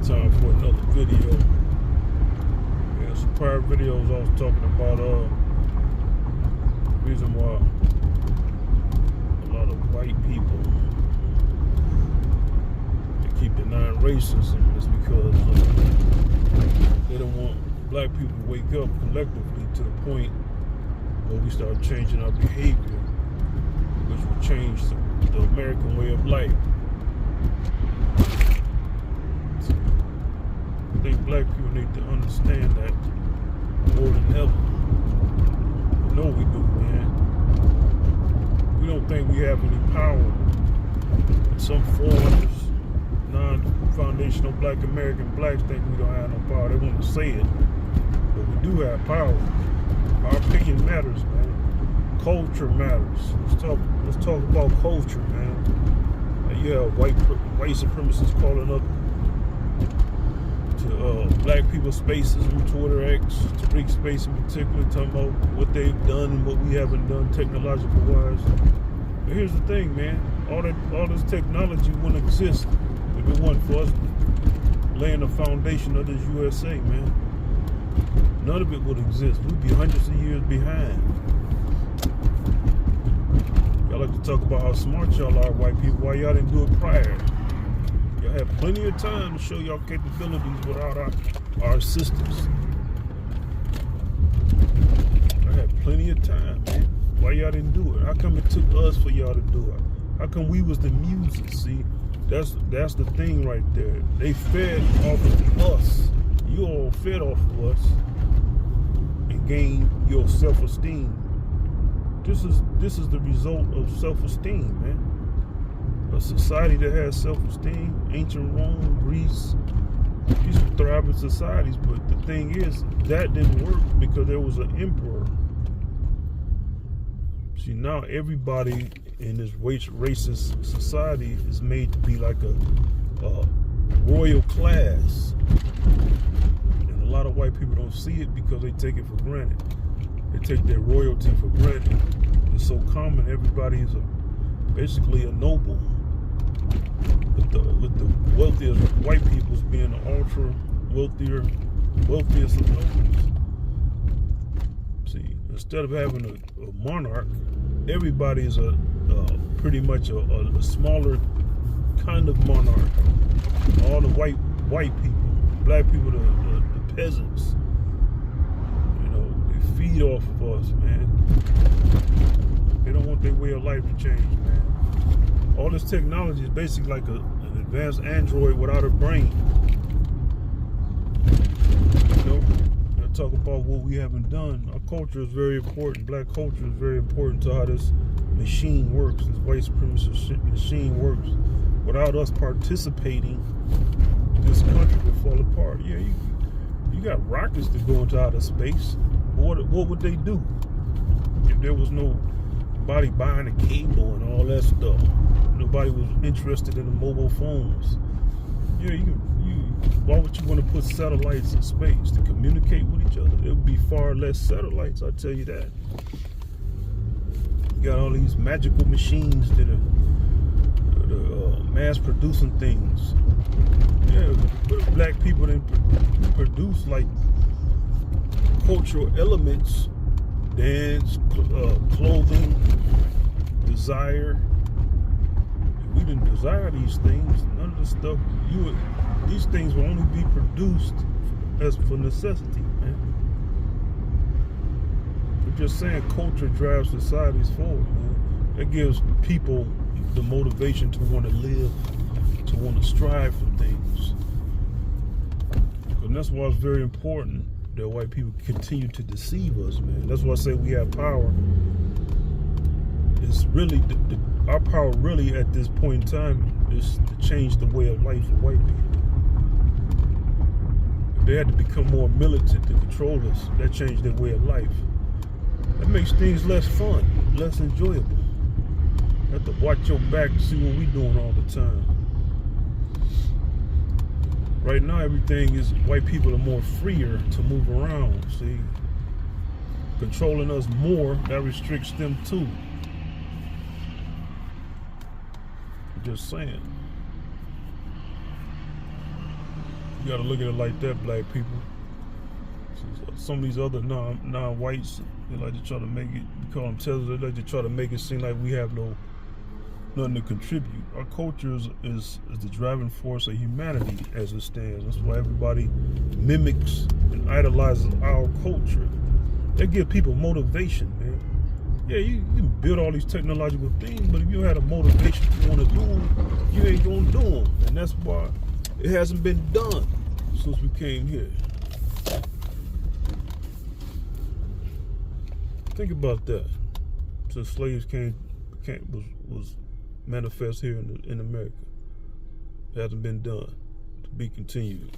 Time for another video. Yeah, some prior videos I was talking about the reason why a lot of white people they keep denying racism is because they don't want black people to wake up collectively to the point where we start changing our behavior, which will change the American way of life. I think black people need to understand that more than ever. You know we do, man. We don't think we have any power. Some foreigners, non-foundational black American blacks think we don't have no power. They want to say it, but we do have power. Our opinion matters, man. Culture matters. Let's talk about culture, man. You have white supremacists calling up to black people's spaces on Twitter X, Tariq Space in particular, talking about what they've done and what we haven't done technological wise. But here's the thing, man. All this technology wouldn't exist if it wasn't for us laying the foundation of this USA, man. None of it would exist. We'd be hundreds of years behind. Y'all like to talk about how smart y'all are, white people. Why y'all didn't do it prior? Y'all had plenty of time to show y'all capabilities without our assistance. I had plenty of time, man. Why y'all didn't do it? How come it took us for y'all to do it? How come we was the muses? See, that's the thing right there. They fed off of us. You all fed off of us and gained your self-esteem. This is the result of self-esteem, man. A society that has self-esteem, ancient Rome, Greece, these were thriving societies, but the thing is, that didn't work because there was an emperor. See, now everybody in this racist society is made to be like a royal class. And a lot of white people don't see it because they take it for granted. They take their royalty for granted. It's so common, everybody is basically a noble. With the wealthiest white peoples being the ultra wealthiest of nobles. See, instead of having a monarch, everybody is pretty much a smaller kind of monarch. All the white people, black people, the peasants. You know, they feed off of us, man. They don't want their way of life to change, man. All this technology is basically like an advanced android without a brain. You know, I talk about what we haven't done. Our culture is very important. Black culture is very important to how this machine works, this white supremacist machine works. Without us participating, this country will fall apart. Yeah, you got rockets to go into outer space. What would they do if there was nobody buying a cable and all that stuff? Nobody was interested in the mobile phones. Yeah, why would you want to put satellites in space to communicate with each other? There would be far less satellites, I tell you that. You got all these magical machines that are mass producing things. Yeah, black people didn't produce like cultural elements, dance, clothing, desire. We didn't desire these things. None of the stuff these things will only be produced as for necessity, man. We're just saying culture drives societies forward, man. It gives people the motivation to want to live, to want to strive for things. And that's why it's very important that white people continue to deceive us, man. That's why I say we have power. It's really our power really at this point in time is to change the way of life for white people. If they had to become more militant to control us, that changed their way of life. That makes things less fun, less enjoyable. You have to watch your back to see what we're doing all the time. Right now, everything is, white people are more freer to move around, see? Controlling us more, that restricts them too. Just saying. You gotta look at it like that, black people. Some of these other non-whites, they like to try to make it, we call them tellers, they like to try to make it seem like we have nothing to contribute. Our culture is the driving force of humanity as it stands. That's why everybody mimics and idolizes our culture. That gives people motivation, man. Yeah, you can build all these technological things, but if you had a motivation to want to do them, you ain't gonna do them. And that's why it hasn't been done since we came here. Think about that. Since slaves was manifest here in America, it hasn't been done. To be continued.